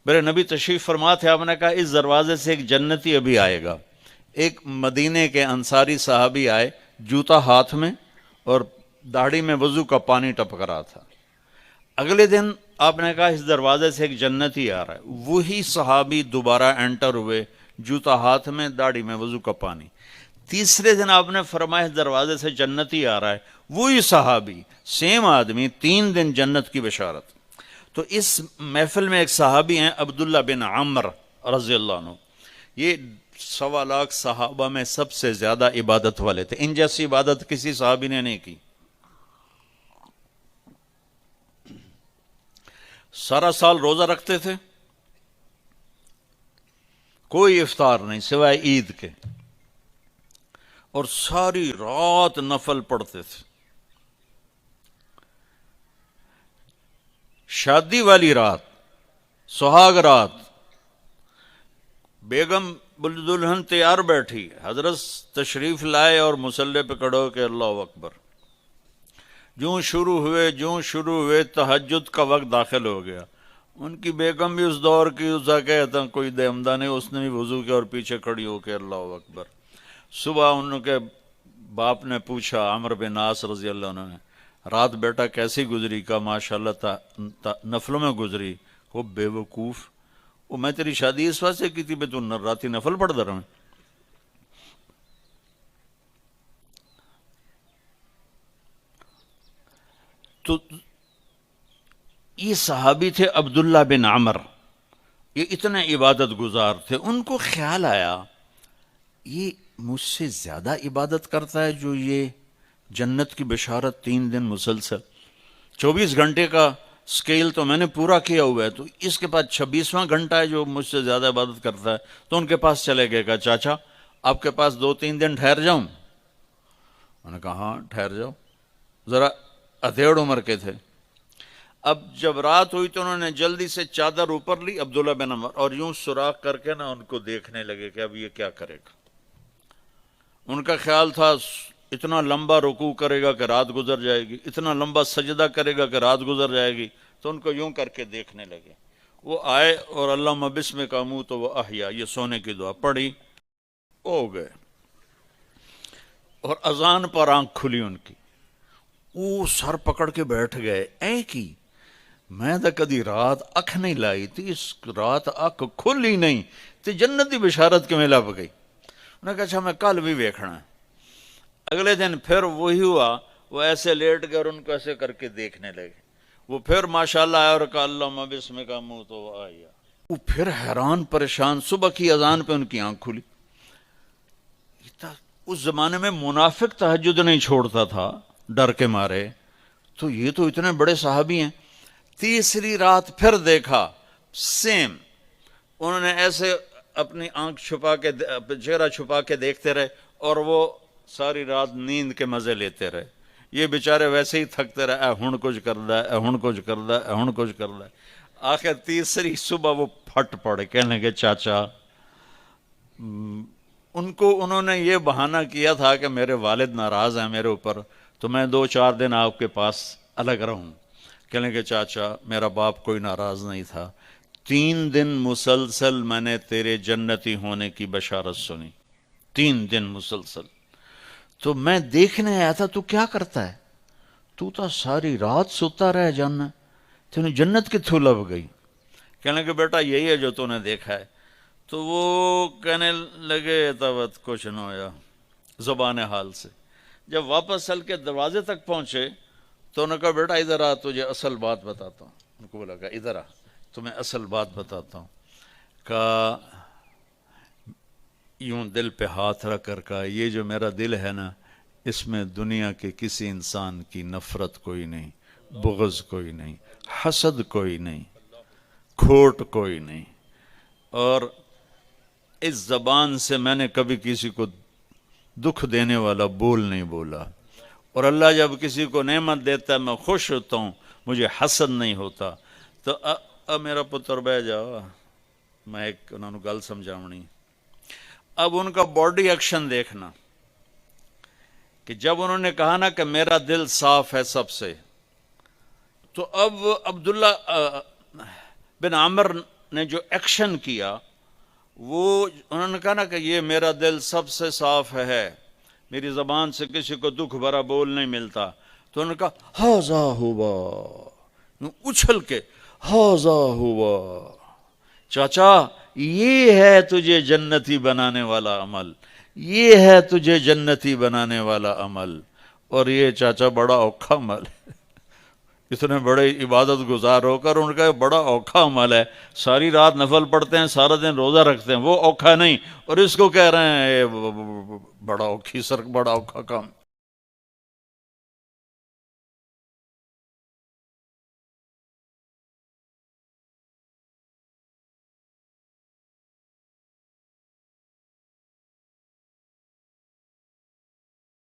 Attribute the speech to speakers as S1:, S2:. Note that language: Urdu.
S1: میرے نبی تشریف فرما تھے، آپ نے کہا اس دروازے سے ایک جنتی ابھی آئے گا۔ ایک مدینے کے انصاری صحابی آئے، جوتا ہاتھ میں اور داڑھی میں وضو کا پانی ٹپک رہا تھا۔ اگلے دن آپ نے کہا اس دروازے سے ایک جنتی آ رہا ہے، وہی صحابی دوبارہ انٹر ہوئے، جوتا ہاتھ میں، داڑھی میں وضو کا پانی۔ تیسرے دن آپ نے فرمایا اس دروازے سے جنتی آ رہا ہے، وہی صحابی، سیم آدمی، 3 دن جنت کی بشارت۔ تو اس محفل میں ایک صحابی ہیں عبداللہ بن عمر رضی اللہ عنہ، یہ 1.25 صحابہ میں سب سے زیادہ عبادت والے تھے، ان جیسی عبادت کسی صحابی نے نہیں کی۔ سارا سال روزہ رکھتے تھے، کوئی افطار نہیں سوائے عید کے، اور ساری رات نفل پڑھتے تھے۔ شادی والی رات، سہاگ رات، بیگم دلہن تیار بیٹھی، حضرت تشریف لائے اور مصلی پہ کھڑے ہو کے اللہ اکبر۔ جوں شروع ہوئے تہجد کا وقت داخل ہو گیا۔ ان کی بیگم بھی اس دور کی، اسا کہتا کوئی دہمدہ نہیں، اس نے بھی وضو کیا اور پیچھے کھڑی ہو کے اللہ اکبر۔ صبح ان کے باپ نے پوچھا، عمر بن عاص رضی اللہ عنہ نے، رات بیٹا کیسی گزری؟ کا ماشاءاللہ نفلوں میں گزری۔ وہ بے وقوف، وہ میں تیری شادی اس واسطے کی تھی بے تو راتی نفل پڑھ در میں۔ تو یہ صحابی تھے عبداللہ بن عمر، یہ اتنے عبادت گزار تھے۔ ان کو خیال آیا یہ مجھ سے زیادہ عبادت کرتا ہے جو یہ جنت کی بشارت 3 دن مسلسل، 24 گھنٹے کا سکیل تو میں نے پورا کیا ہوا ہے، تو اس کے بعد 26واں گھنٹہ ہے جو مجھ سے زیادہ عبادت کرتا ہے۔ تو ان کے پاس چلے گئے، کہا چاچا آپ کے پاس 2-3 دن ٹھہر جاؤں؟ انہوں نے کہا ہاں ٹھہر جاؤ۔ ذرا ادھیڑ عمر کے تھے۔ اب جب رات ہوئی تو انہوں نے جلدی سے چادر اوپر لی عبداللہ بن عمر، اور یوں سوراخ کر کے نا ان کو دیکھنے لگے کہ اب یہ کیا کرے گا۔ ان کا خیال تھا اتنا لمبا رکوع کرے گا کہ رات گزر جائے گی، اتنا لمبا سجدہ کرے گا کہ رات گزر جائے گی، تو ان کو یوں کر کے دیکھنے لگے۔ وہ آئے اور اللہم بسمک اموت و احیا، یہ سونے کی دعا پڑھی، ہو گئے۔ اور اذان پر آنکھ کھلی ان کی، وہ سر پکڑ کے بیٹھ گئے، اے کی میں تو کدی رات اکھ نہیں لائی تھی، اس رات اکھ کھلی نہیں تے جنتی بشارت کے میں لب گئی۔ انہوں نے کہا اچھا میں کل بھی ویکھنا ہے۔ اگلے دن پھر وہی ہوا، وہ ایسے لیٹ گئے اور ان کو ایسے کر کے دیکھنے لگے۔ وہ پھر ماشاءاللہ آیا اور کہا اللہم بسمک اموت و احیا۔ وہ پھر حیران پریشان، صبح کی اذان پہ ان کی آنکھ کھلی۔ اس زمانے میں منافق تہجد نہیں چھوڑتا تھا ڈر کے مارے، تو یہ تو اتنے بڑے صحابی ہیں۔ تیسری رات پھر دیکھا سیم، انہوں نے ایسے اپنی آنکھ چھپا کے، چہرہ چھپا کے دیکھتے رہے، اور وہ ساری رات نیند کے مزے لیتے رہے۔ یہ بیچارے ویسے ہی تھکتے رہے، اے ہن کچھ کردا ہے، اے ہن کچھ کردا ہے، اے ہن کچھ کردا ہے۔ آخر تیسری صبح وہ پھٹ پڑے، کہنے لگے چاچا، ان کو انہوں نے یہ بہانہ کیا تھا کہ میرے والد ناراض ہیں میرے اوپر، تو میں 2-4 دن آپ کے پاس الگ رہوں۔ کہنے لگے چاچا میرا باپ کوئی ناراض نہیں تھا، 3 دن مسلسل میں نے تیرے جنتی ہونے کی بشارت سنی، 3 دن مسلسل، تو میں دیکھنے آیا تھا تو کیا کرتا ہے، تو ساری رات سوتا رہ جانا، تینے جنت کتھوں لب گئی؟ کہنے لگے بیٹا یہی ہے جو تو نے دیکھا ہے۔ تو وہ کہنے لگے تبت کچھ نہ ہویا، زبان حال سے۔ جب واپس چل کے دروازے تک پہنچے تو انہوں نے کہا بیٹا ادھر آ، تجھے اصل بات بتاتا ہوں۔ ان کو بولا کہ ادھر آ، تمہیں اصل بات بتاتا ہوں۔ کہا یوں دل پہ ہاتھ رکھ کر کہا یہ جو میرا دل ہے نا، اس میں دنیا کے کسی انسان کی نفرت کوئی نہیں، بغض کوئی نہیں، حسد کوئی نہیں، کھوٹ کوئی نہیں، اور اس زبان سے میں نے کبھی کسی کو دکھ دینے والا بول نہیں بولا، اور اللہ جب کسی کو نعمت دیتا ہے میں خوش ہوتا ہوں، مجھے حسد نہیں ہوتا۔ تو اب میرا پتر بہ جاؤ، میں ایک انہوں نے گل سمجھاونی۔ اب ان کا باڈی ایکشن دیکھنا کہ جب انہوں نے کہا نا کہ میرا دل صاف ہے سب سے، تو اب عبداللہ بن عمر نے جو ایکشن کیا وہ انہوں نے کہا نا کہ یہ میرا دل سب سے صاف ہے، میری زبان سے کسی کو دکھ بھرا بول نہیں ملتا، تو انہوں نے کہا ہاذا ہوا، اچھل کے ہاذا ہوا، چاچا یہ ہے تجھے جنتی بنانے والا عمل، یہ ہے تجھے جنتی بنانے والا عمل۔ اور یہ چاچا بڑا اوکھا عمل ہے، اتنے بڑے عبادت گزار ہو کر ان کا بڑا اوکھا عمل ہے، ساری رات نفل پڑھتے ہیں، سارا دن روزہ رکھتے ہیں، وہ اوکھا نہیں، اور اس کو کہہ رہے ہیں بڑا اوکھی سر، بڑا اوکھا کام۔